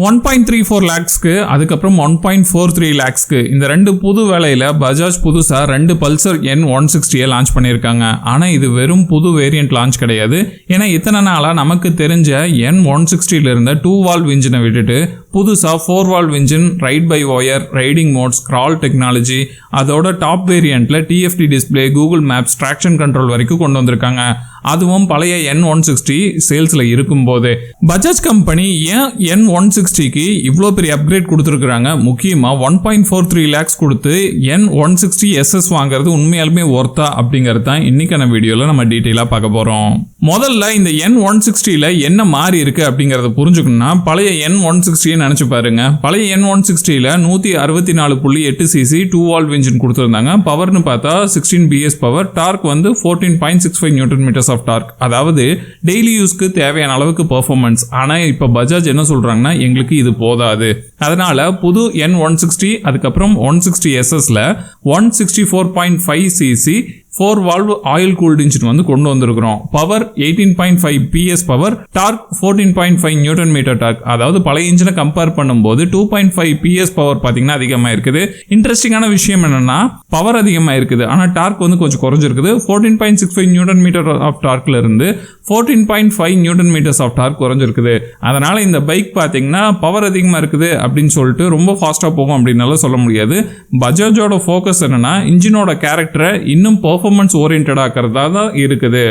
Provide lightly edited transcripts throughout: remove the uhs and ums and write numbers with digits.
1.34 lakhsக்கு அதுக்கப்புறம் 1.43 lakhsக்கு இந்த ரெண்டு புது வேலையில பஜாஜ் புதுசா ரெண்டு பல்சர் N160 லான்ச் பண்ணியிருக்காங்க. ஆனா இது வெறும் புது வேரியன்ட் லான்ச் கிடையாது. ஏன்னா இத்தனை நாளா நமக்கு தெரிஞ்ச N160ல இருந்த 2 வால்வ் இன்ஜினை விட்டுட்டு புதுசா 4 valve engine, right by wire, riding modes, crawl technology, அதோட டாப் வேரியன்ட்ல TFT display, Google maps, traction control வரைக்கும் கொண்டு வந்திருக்காங்க. அதுவும் பழைய N160 சேல்ஸ்ல இருக்கும்போது பஜாஜ் கம்பெனி ஏன் N160க்கு இவ்வளோ பெரிய அப்கிரேட் கொடுத்துருக்காங்க, முக்கியமா 1.43 lakhs கொடுத்து N160 SS வாங்குறது உண்மையாலுமே ஒர்த்தா அப்படிங்கிறது தான் இன்னைக்கான வீடியோல நம்ம டீட்டெயிலா பார்க்க போறோம். முதல்ல இந்த N160ல என்ன மாறி இருக்கு அப்படிங்கறத புரிஞ்சுக்கணும்னா பழைய N160 நினைச்சு பாருங்க. பழைய N160ல 164.8 cc 2 வால்வ் இன்ஜின் கொடுத்திருந்தாங்க. பவர்னு பார்த்தா 16 PS பவர், டார்க் வந்து 14.65 நியூட்டன் மீட்டர்ஸ் ஆஃப் டார்க். அதாவது டெய்லி யூஸ்க்கு தேவையான அளவுக்கு பெர்ஃபார்மன்ஸ். ஆனா இப்ப பஜாஜ் என்ன சொல்றாங்கன்னா எங்களுக்கு இது போதாது. அதனால புது N160 அதுக்கப்புறம் 160 SSல 164.5 cc 4 valve oil cooled engine வந்து கொண்டு வந்திருக்கிறோம். Power 18.5 PS power, torque 14.5 newton metre torque. அதாவது பழைய இன்ஜினை கம்பேர் பண்ணும்போது 2.5 PS பவர் பாத்தீங்கன்னா அதிகமா இருக்குது. இன்ட்ரெஸ்டிங்கான விஷயம் என்னன்னா பவர் அதிகமா இருக்குது, ஆனா டார்க் வந்து கொஞ்சம் குறைஞ்சிருக்குது. 14.65 நியூட்டன் மீட்டர் ஆஃப் டார்க்ல இருந்து 14.5 நியூட்டன் மீட்டர்ஸ் ஆஃப் டார்க் குறைஞ்சிருக்குது. அதனால இந்த பைக் பாத்தீங்கன்னா பவர் அதிகமா இருக்குது அப்படின்னு சொல்லிட்டு ரொம்ப ஃபாஸ்டா போகும் அப்படின்னால சொல்ல முடியாது. பஜாஜோட ஃபோக்கஸ் என்னன்னா இன்ஜினோட கேரக்டரை இன்னும் பெர்ஃபார்மன்ஸ் ஓரியன்டா ஆக்கிறதா தான் இருக்குது.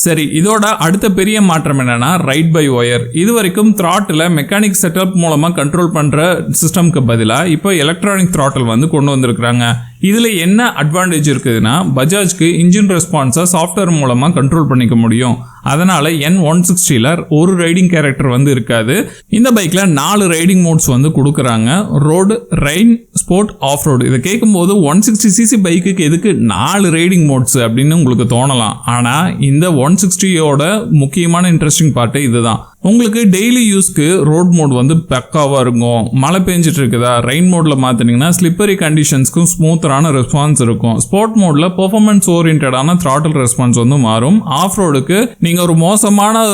சரி, இதோட அடுத்த பெரிய மாற்றம் என்னன்னா ரைட் பை ஒயர். இது வரைக்கும் த்ராட்டில் மெக்கானிக் செட்டப் மூலமா கண்ட்ரோல் பண்ற சிஸ்டம்க்கு பதிலா இப்போ எலக்ட்ரானிக் த்ராட்டில் வந்து கொண்டு வந்திருக்காங்க. இதுல என்ன அட்வான்டேஜ் இருக்குதுன்னா பஜாஜ்க்கு இன்ஜின் ரெஸ்பான்ஸை சாஃப்ட்வேர் மூலமா கண்ட்ரோல் பண்ணிக்க முடியும். அதனால N160ல ஒரு ரைடிங் கேரக்டர் வந்து இருக்காது. இந்த பைக்ல 4 ரைடிங் மோட்ஸ் வந்து கொடுக்குறாங்க: road, rain, sport, off road. இதை கேட்கும்போது 160cc பைக்குக்கு எதுக்கு 4 ரைடிங் மோட்ஸ் அப்படின்னு உங்களுக்கு தோணலாம். ஆனா இந்த 160யோட முக்கியமான இன்ட்ரெஸ்டிங் பார்ட் இதுதான். உங்களுக்கு டெய்லி யூஸ்க்கு ரோட் மோட் வந்து பக்காவா இருக்கும். மழை பெஞ்சிட்டு இருக்குதா, ரெயின் மோட்ல மாத்தினீங்கன்னா ஸ்லிப்பரி கண்டிஷன்ஸ்க்கும் ஸ்மூத்தரான ரெஸ்பான்ஸ் இருக்கும். ஸ்போர்ட் மோட்ல பெர்ஃபார்மன்ஸ் ஓரியன்டான த்ராட்டில் ரெஸ்பான்ஸ் வந்து மாறும். ஆஃப் ரோடுக்கு நீங்க ஒரு மோசமான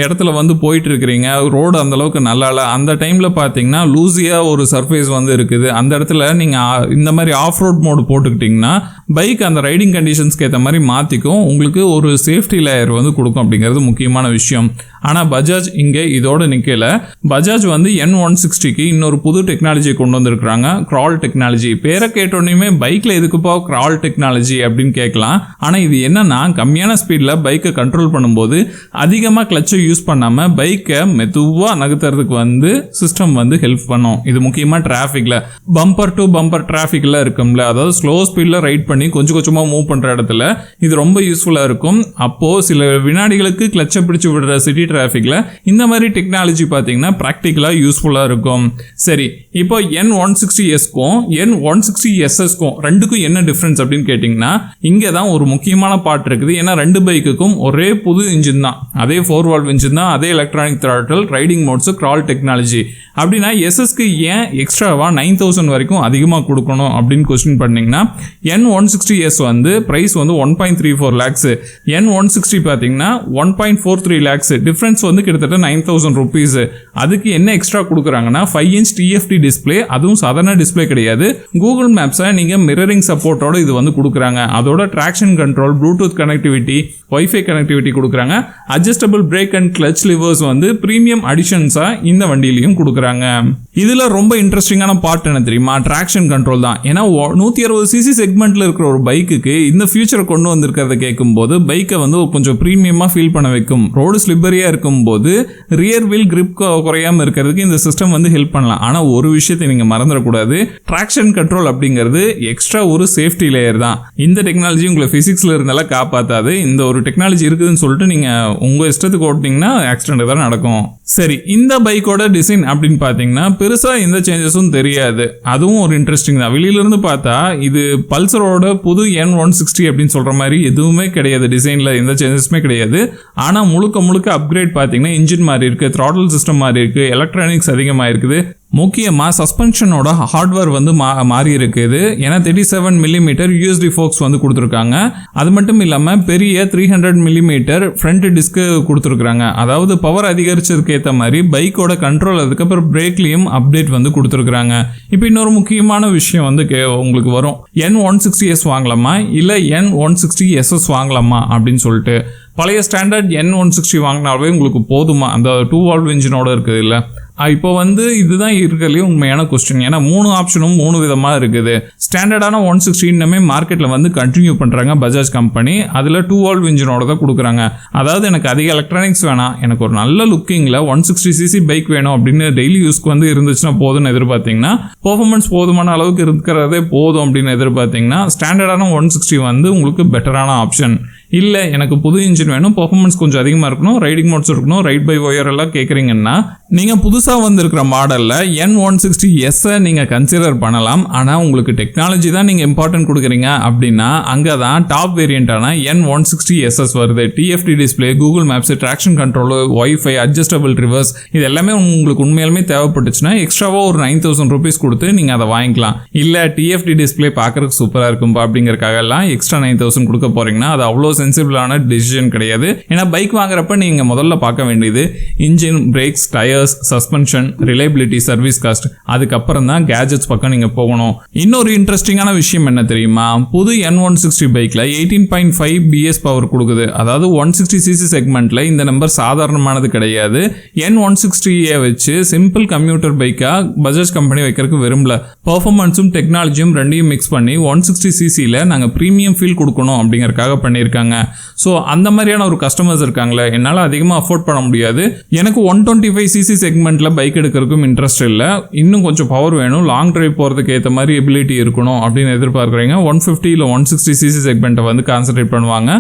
இடத்துல வந்து போயிட்டு இருக்கிறீங்க, ரோடு அந்த அளவுக்கு நல்லா இல்லை, அந்த டைம்ல பாத்தீங்கன்னா லூசியா ஒரு சர்ஃபேஸ் வந்து இருக்குது, அந்த இடத்துல நீங்க இந்த மாதிரி ஆஃப் ரோட் மோடு போட்டுக்கிட்டீங்கன்னா பைக் அந்த ரைடிங் கண்டிஷன்ஸ்க்கு ஏற்ற மாதிரி மாத்திக்கும், உங்களுக்கு ஒரு சேஃப்டி லேயர் வந்து கொடுக்கும் அப்படிங்கிறது முக்கியமான விஷயம். ஆனா பஜாஜ் இங்க இதோட நிக்கல. பஜாஜ் வந்து N160க்கு இன்னொரு புது டெக்னாலஜி கொண்டு வந்திருக்காங்க, கிரால் டெக்னாலஜி. பேரை கேட்டோன்னே பைக்ல எதுக்குப்பா கிரால் டெக்னாலஜி அப்படின்னு கேட்கலாம். ஆனா இது என்னன்னா கம்மியான ஸ்பீட்ல பைக்கை கண்ட்ரோல் பண்ணும்போது அதிகமா கிளட்சை யூஸ் பண்ணாம பைக்கை மெதுவா நகர்த்துறதுக்கு வந்து சிஸ்டம் வந்து ஹெல்ப் பண்ணும். இது முக்கியமா டிராபிக்ல பம்பர் டு பம்பர் டிராபிக்ல இருக்கும்ல, அதாவது ஸ்லோ ஸ்பீட்ல ரைட் பண்ணி கொஞ்சம் கொஞ்சமா மூவ் பண்ற இடத்துல இது ரொம்ப யூஸ்ஃபுல்லா இருக்கும். அப்போ சில வினாடிகளுக்கு கிளட்சை பிடிச்சு விடுற சிட்டி டிராபிக்ல இந்த மாதிரி டெக்னாலஜி பாத்தீங்கன்னா பிராக்டிகலா யூஸ்ஃபுல்லா இருக்கும். சரி, இப்போ N160Sக்கும் N160SSக்கும் ரெண்டுக்கும் என்ன டிஃபரன்ஸ் அப்படின்னு கேட்டீங்கன்னா இங்க தான் ஒரு முக்கியமான பார்ட் இருக்குது. ஏன்னா ரெண்டு பைக்குக்கும் ஒரே புது இன்ஜின் தான், அதே 4 வால்வ் இன்ஜின் தான், அதே electronic throttle, riding modes, crawl technology. அப்படின்னா SSக்கு ஏன் எக்ஸ்ட்ராவா 9000 வரைக்கும் அதிகமாக கொடுக்கணும் அப்படின்னு கொஸ்டின் பண்ணீங்கன்னா N160S வந்து பிரைஸ் வந்து 1.34 lakhs, N160 பாத்தீங்கன்னா 1.43 lakhs. டிஃபரன்ஸ் வந்து கிட்டத்தட்ட 9000 rupees. அதுக்கு என்ன எக்ஸ்ட்ரா கொடுக்குறாங்கன்னா 5 inch TFT டிஸ்பிளே, அதுவும் சாதாரண டிஸ்பிளே கிடையாது. கூகுள் மேப்ஸை நீங்க மிரரிங் சப்போர்ட்டோட இது வந்து கொடுக்குறாங்க. அதோட traction control, Bluetooth connectivity, WiFi connectivity கொடுக்குறாங்க. Adjustable brake and clutch levers வந்து பிரீமியம் அடிஷன்ஸா இந்த வண்டியிலையும் கொடுக்குறாங்க. இதுல ரொம்ப இன்ட்ரெஸ்டிங்கான பார்ட் என்ன தெரியுமா, ட்ராக்ஷன் கண்ட்ரோல் தான். ஏன்னா 160cc செக்மெண்ட்ல இருக்கிற ஒரு பைக்குக்கு இந்த ஃபியூச்சர் கொண்டு வந்திருக்கிறத கேட்கும்போது பைக்கை வந்து கொஞ்சம் பிரீமியமா ஃபீல் பண்ண வைக்கும். ரோடு ஸ்லிப்பரியா இருக்கும்போது ரியர் வீல் கிரிப் குறையாம இருக்கிறதுக்கு இந்த சிஸ்டம் வந்து ஹெல்ப் பண்ணலாம். ஆனா ஒரு விஷயத்தை நீங்க மறந்துடக்கூடாது, ட்ராக்ஷன் கண்ட்ரோல் அப்படிங்கிறது எக்ஸ்ட்ரா ஒரு சேஃப்டி லேயர் தான். இந்த டெக்னாலஜி உங்களை பிசிக்ஸ்ல இருந்தாலும் காப்பாத்தாது. இந்த ஒரு டெக்னாலஜி இருக்குதுன்னு சொல்லிட்டு நீங்க உங்க இஷ்டத்துக்கு ஓட்டினீங்கன்னா ஆக்சிடென்ட் தான் நடக்கும். சரி, இந்த பைக்கோட டிசைன் அப்படின்னு பாத்தீங்கன்னா பெருசா எந்த சேஞ்சஸும் தெரியாது. அதுவும் ஒரு இன்ட்ரெஸ்டிங் தான். வெளியில இருந்து பார்த்தா இது பல்சரோட புது N160 அப்படின்னு சொல்ற மாதிரி எதுவுமே கிடையாது. டிசைன்ல எந்த சேஞ்சஸுமே கிடையாது. ஆனா முழுக்க முழுக்க அப்கிரேட் பாத்தீங்கன்னா இன்ஜின் மாதிரி இருக்கு, த்ராட்டில் சிஸ்டம் மாதிரி இருக்கு, எலக்ட்ரானிக்ஸ் அதிகமா இருக்குது. முக்கியமாக சஸ்பென்ஷனோட ஹார்ட்வேர் வந்து மாறி இருக்குது. ஏன்னா 37 மில்லிமீட்டர் யூஎஸ்டி ஃபோக்ஸ் வந்து கொடுத்துருக்காங்க. அது மட்டும் இல்லாமல் பெரிய 300 மில்லிமீட்டர் ஃப்ரண்ட் டிஸ்க்கு கொடுத்துருக்காங்க. அதாவது பவர் அதிகரிச்சதுக்கு ஏற்ற மாதிரி பைக்கோட கண்ட்ரோல் அதுக்கப்புறம் பிரேக்லேயும் அப்டேட் வந்து கொடுத்துருக்காங்க. இப்போ இன்னொரு முக்கியமான விஷயம் வந்து உங்களுக்கு வரும், N160S வாங்கலாமா இல்லை N160SS வாங்கலாமா அப்படின்னு சொல்லிட்டு. பழைய ஸ்டாண்டர்ட் N160 வாங்கினாலே உங்களுக்கு போதுமா, அந்த 2 வால்வ் இன்ஜினோட இருக்குது இல்லை. இப்போ வந்து இதுதான் இருக்கிறதுலே உண்மையான கொஸ்டின். ஏன்னா 3 ஆப்ஷனும் 3 விதமாக இருக்குது. ஸ்டாண்டர்டான 160 இன்னமே மார்க்கெட்டில் வந்து கண்டினியூ பண்ணுறாங்க பஜாஜ் கம்பெனி. அதில் 2 வால்வ் இன்ஜினோட தான் கொடுக்குறாங்க. அதாவது எனக்கு அதிக எலக்ட்ரானிக்ஸ் வேணாம், எனக்கு ஒரு நல்ல லுக்கிங்கில் 160cc பைக் வேணும் அப்படின்னு டெய்லி யூஸ்க்கு வந்து இருந்துச்சுன்னா போதும்னு எதிர்பார்த்தீங்கன்னா, பெர்ஃபார்மன்ஸ் போதுமான அளவுக்கு இருக்கிறதே போதும் அப்படின்னு எதிர்பார்த்தீங்கன்னா ஸ்டாண்டர்டான 160 வந்து உங்களுக்கு பெட்டரான ஆப்ஷன். இல்லை எனக்கு புது இன்ஜின் வேணும், பெர்ஃபார்மன்ஸ் கொஞ்சம் அதிகமாக இருக்கணும், ரைடிங் மோட்ஸ் இருக்கணும், ரைட் பை ஒயர் எல்லாம் கேட்குறீங்கன்னா நீங்கள் புதுசாக வந்திருக்கிற மாடலில் N160S நீங்கள் கன்சிடர் பண்ணலாம். ஆனால் உங்களுக்கு டெக்னாலஜி தான் நீங்கள் இம்பார்ட்டன்ட் கொடுக்குறீங்க அப்படின்னா அங்கே தான் டாப் வேரியண்ட்டான N160SS வருது. TFT display, Google maps, traction control, wifi, adjustable levers, இது எல்லாமே உங்களுக்கு உண்மையாலுமே தேவைப்பட்டுச்சுன்னா எக்ஸ்ட்ராவாக ஒரு 9,000 rupees கொடுத்து நீங்கள் அதை வாங்கிக்கலாம். இல்லை TFT டிஸ்பிளே பார்க்குறதுக்கு சூப்பராக இருக்கும்பா அப்படிங்கிறக்காகலாம் எக்ஸ்ட்ரா 9,000 கொடுக்க போகிறீங்கன்னா அது அவ்வளோ சென்சிபிளான டிசிஷன் கிடையாது. ஏன்னா பைக் வாங்குறப்ப நீங்கள் முதல்ல பார்க்க வேண்டியது engine, brakes, tyres, suspension, reliability, service cost, அதுக்கப்புறம் தான் கேஜெட்ஸ் பக்கம் நீங்கள் போகணும். இன்னொரு இன்ட்ரெஸ்டிங்கான விஷயம் என்ன தெரியுமா, புது N160 பைக்கில் 18.5 BS பவர் கொடுக்குது. அதாவது 160cc செக்மெண்ட்டில் இந்த நம்பர் சாதாரணமானது கிடையாது. N160 வச்சு சிம்பிள் கம்யூட்டர் பைக்காக பஜாஜ் கம்பெனி வைக்கிறதுக்கு விரும்பல. பர்ஃபார்மன்ஸும் டெக்னாலஜியும் ரெண்டையும் மிக்ஸ் பண்ணி 160cc நாங்கள் ப்ரீமியம் ஃபீல் கொடுக்கணும் அப்படிங்கறக்காக பண்ணியிருக்காங்க. ஸோ அந்த மாதிரியான ஒரு கஸ்டமர்ஸ் இருக்காங்களே, என்னால் அதிகமாக அஃபோர்ட் பண்ண முடியாது, எனக்கு 125cc செக்மெண்ட்டில் பைக் எடுக்கிறதுக்கும் இன்ட்ரெஸ்ட் இல்லை, இன்னும் கொஞ்சம் பவர் வேணும், லாங் டிரைவ் போகிறதுக்கு ஏற்ற மாதிரி எபிலிட்டி இருக்கணும் அப்படின்னு எதிர்பார்க்குறீங்க, 150 இல்லை 160cc செக்மெண்ட்டை வந்து கான்சன்ட்ரேட் பண்ணுவாங்க.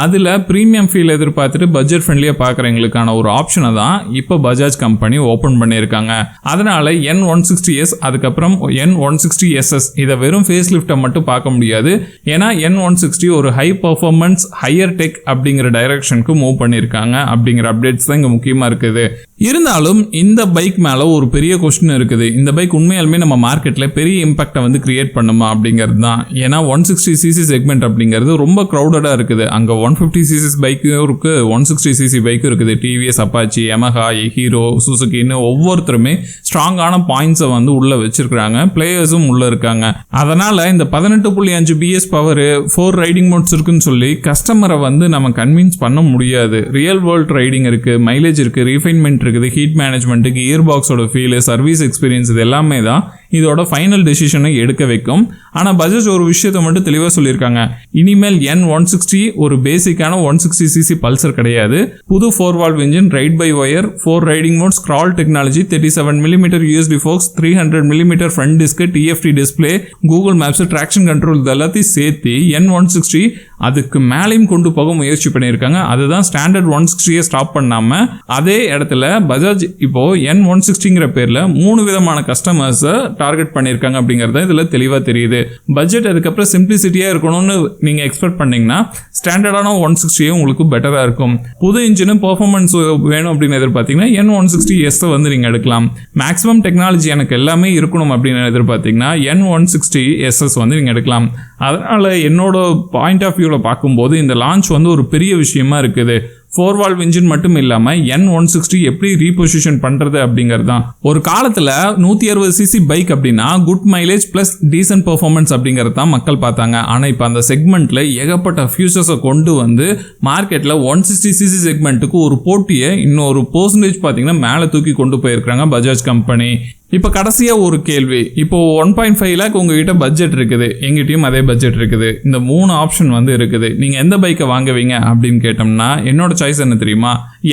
அதில் ப்ரீமியம் ஃபீல் எதிர்பார்த்துட்டு பட்ஜெட் ஃப்ரெண்ட்லியாக பார்க்குறவங்களுக்கான ஒரு ஆப்ஷனை தான் இப்போ பஜாஜ் கம்பெனி ஓப்பன் பண்ணியிருக்காங்க. அதனால் N160S அதுக்கப்புறம் N160SS இதை வெறும் ஃபேஸ் லிஃப்ட்டை மட்டும் பார்க்க முடியாது. ஏன்னா N160 ஒரு ஹை பர்ஃபார்மன்ஸ், ஹையர் டெக் அப்படிங்கிற டைரக்ஷனுக்கு மூவ் பண்ணியிருக்காங்க அப்படிங்கிற அப்டேட்ஸ் தான் இங்கே முக்கியமாக இருக்குது. இருந்தாலும் இந்த பைக் மேலே ஒரு பெரிய கொஸ்டின் இருக்குது. இந்த பைக் உண்மையாலுமே நம்ம மார்க்கெட்டில் பெரிய இம்பாக்டை வந்து கிரியேட் பண்ணுமா அப்படிங்கிறது தான். ஏன்னா 160cc செக்மெண்ட் அப்படிங்கிறது ரொம்ப க்ரௌடடாக இருக்குது. அங்கே 150cc பைக்கும் இருக்குது, 160cc பைக்கும் இருக்குது. டிவிஎஸ், அப்பாச்சி, யமஹா, ஹீரோ, சுசுகின்னு ஒவ்வொருத்தருமே ஸ்ட்ராங்கான பாயிண்ட்ஸை வந்து உள்ளே வச்சிருக்கிறாங்க. பிளேயர்ஸும் உள்ளே இருக்காங்க. அதனால் இந்த 18.5 BS பவர், 4 ரைடிங் மோட்ஸ் இருக்குன்னு சொல்லி கஸ்டமரை வந்து நம்ம கன்வின்ஸ் பண்ண முடியாது. ரியல் வேர்ல்ட் ரைடிங் இருக்குது, மைலேஜ் இருக்குது, ரீஃபைன்மெண்ட் இருக்குது, ஹீட் மேனேஜ்மெண்ட், கியர் பாக்ஸோட ஃபீல், சர்வீஸ் எக்ஸ்பீரியன்ஸ், இது எல்லாமே தான் இதோட ஃபைனல் டெசிஷனை எடுக்க வைக்கும். ஆனால் பஜாஜ் ஒரு விஷயத்தை மட்டும் தெளிவாக சொல்லியிருக்காங்க, இனிமேல் N160 ஒரு பேசிக்கான 160cc பல்சர் கிடையாது. புது 4 valve engine, right by wire, 4 riding modes, scroll technology, 37 millimetre USD forks, 300 millimetre front disc, TFT display, Google maps, traction control, இது எல்லாத்தையும் சேர்த்து N160 அதுக்கு மேலேயும் கொண்டு போக முயற்சி பண்ணியிருக்காங்க. அதுதான் ஸ்டாண்டர்ட் 160 ஸ்டாப் பண்ணாமல் அதே இடத்துல பஜாஜ் இப்போ N160ங்கிற பேரில் 3 விதமான கஸ்டமர்ஸை டார்கெட் பண்ணியிருக்காங்க அப்படிங்கிறது இதில் தெளிவாக தெரியுது. பட்ஜெட் அதுக்கப்புறம் சிம்பிளிசிட்டியாக இருக்கணும்னு நீங்கள் எக்ஸ்பெக்ட் பண்ணிங்கன்னா ஸ்டாண்டர்டான 160 உங்களுக்கு பெட்டராக இருக்கும். புது இன்ஜினும் பெர்ஃபார்மன்ஸ் வேணும் அப்படின்னு எதிர்பார்த்தீங்கன்னா N160S வந்து நீங்கள் எடுக்கலாம். மேக்ஸிமம் டெக்னாலஜி எனக்கு எல்லாமே இருக்கணும் அப்படின்னு எதிர்பார்த்தீங்கன்னா N160SS வந்து நீங்கள் எடுக்கலாம். அதனால் என்னோட பாயிண்ட் ஆஃப் வியூவில் பார்க்கும்போது இந்த லான்ச் வந்து ஒரு பெரிய விஷயமா இருக்குது. 4 வால்வ் இன்ஜின் மட்டும் இல்லாமல் N160 எப்படி ரீபொசிஷன் பண்ணுறது அப்படிங்கிறது தான். ஒரு காலத்தில் 160cc பைக் அப்படின்னா good mileage plus decent performance அப்படிங்கிறது தான் மக்கள் பார்த்தாங்க. ஆனால் இப்போ அந்த செக்மெண்ட்டில் ஏகப்பட்ட ஃபியூச்சர்ஸை கொண்டு வந்து மார்க்கெட்டில் 160cc செக்மெண்ட்டுக்கு ஒரு போட்டியை இன்னொரு % பார்த்தீங்கன்னா மேலே தூக்கி கொண்டு போயிருக்கிறாங்க பஜாஜ் கம்பெனி. இப்போ கடைசியாக ஒரு கேள்வி, இப்போ 1.5 lakh உங்ககிட்ட பட்ஜெட் இருக்குது, எங்கிட்டையும் அதே பட்ஜெட் இருக்குது, இந்த 3 ஆப்ஷன் வந்து இருக்குது, நீங்கள் எந்த பைக்கை வாங்குவீங்க அப்படின்னு கேட்டோம்னா என்னோட சாய்ஸ் என்ன தெரியுமா,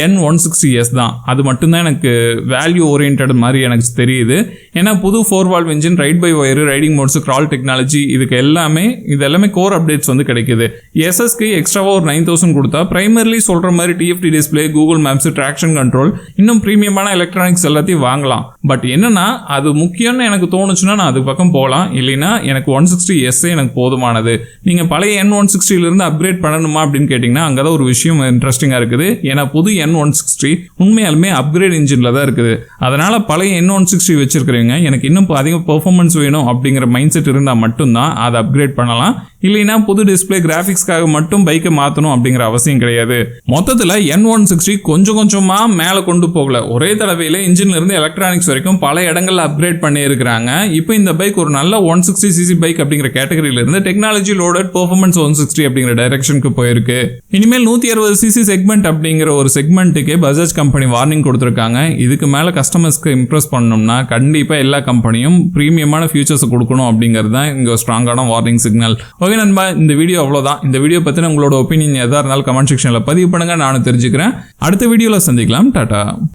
N160S தான். அது மட்டும்தான் எனக்கு வேல்யூ ஓரியன்ட் மாதிரி எனக்கு தெரியுது. ஏன்னா புது 4 valve engine, right by wire, riding modes, crawl technology, இது எல்லாமே கோர் அப்டேட்ஸ் வந்து கிடைக்குது. எஸ்எஸ்க்கு எக்ஸ்ட்ராவாக ஒரு 9,000 கொடுத்தா பிரைமர்லி சொல்கிற மாதிரி TFT display, Google maps, traction control, இன்னும் ப்ரீமியமான எலக்ட்ரானிக்ஸ் எல்லாத்தையும் வாங்கலாம். பட் என்னன்னா அது முக்கியம்னு எனக்கு தோணுச்சுன்னா நான் அது பக்கம் போகலாம், இல்லைன்னா எனக்கு 160S எனக்கு போதுமானது. நீங்கள் பழைய N160 அப்கிரேட் பண்ணணுமா அப்படின்னு கேட்டிங்கன்னா அங்கே தான் ஒரு விஷயம் இன்ட்ரெஸ்டிங்காக இருக்குது. ஏன்னா புது N160 உண்மையாலுமே அப்கிரேட் இன்ஜினில் தான் இருக்குது. அதனால் பழைய N160 வச்சிருக்கிறீங்க எனக்கு இன்னும் அதிக பெர்ஃபார்மன்ஸ் வேணும் அப்படிங்கிற மைண்ட் செட் இருந்தால் மட்டும்தான் அதை அப்கிரேட் பண்ணலாம். இல்லைன்னா புது டிஸ்பிளே கிராஃபிக்ஸ்க்காக மட்டும் பைக்கை மாற்றணும் அப்படிங்கிற அவசியம் கிடையாது. மொத்தத்தில் N160 கொஞ்சம் கொஞ்சமாக மேலே கொண்டு போகல, ஒரே தடவையில் இன்ஜின்ல இருந்து எலக்ட்ரானிக்ஸ் வரைக்கும் பல இடங்கள்ல அப்கிரேட் பண்ணியிருக்கிறாங்க. இப்போ இந்த பைக் ஒரு நல்ல 160cc பைக் அப்படிங்கிற கேட்டகரியில இருந்து டெக்னாலஜி லோடட் பெர்ஃபார்மன்ஸ் 160 அப்படிங்கிற டைரக்ஷனுக்கு போயிருக்கு. இனிமேல் 160cc செக்மெண்ட் அப்படிங்கிற ஒரு செக்மெண்ட்டுக்கே பஜாஜ் கம்பெனி வார்னிங் கொடுத்துருக்காங்க. இதுக்கு மேலே கஸ்டமர்ஸ்க்கு இம்ப்ரெஸ் பண்ணணும்னா கண்டிப்பாக எல்லா கம்பெனியும் ப்ரீமியமான ஃபியூச்சர்ஸ் கொடுக்கணும் அப்படிங்கிறது தான் இங்கே ஸ்ட்ராங்கான வார்னிங் சிக்னல். ஓகே நண்பா, இந்த வீடியோ அவ்வளோதான். இந்த வீடியோ பற்றின உங்களோட ஒப்பீனியன் எதாக இருந்தாலும் கமெண்ட் செக்ஷனில் பதிவு பண்ணுங்க, நானும் தெரிஞ்சுக்கிறேன். அடுத்த வீடியோவில் சந்திக்கலாம். டாடா.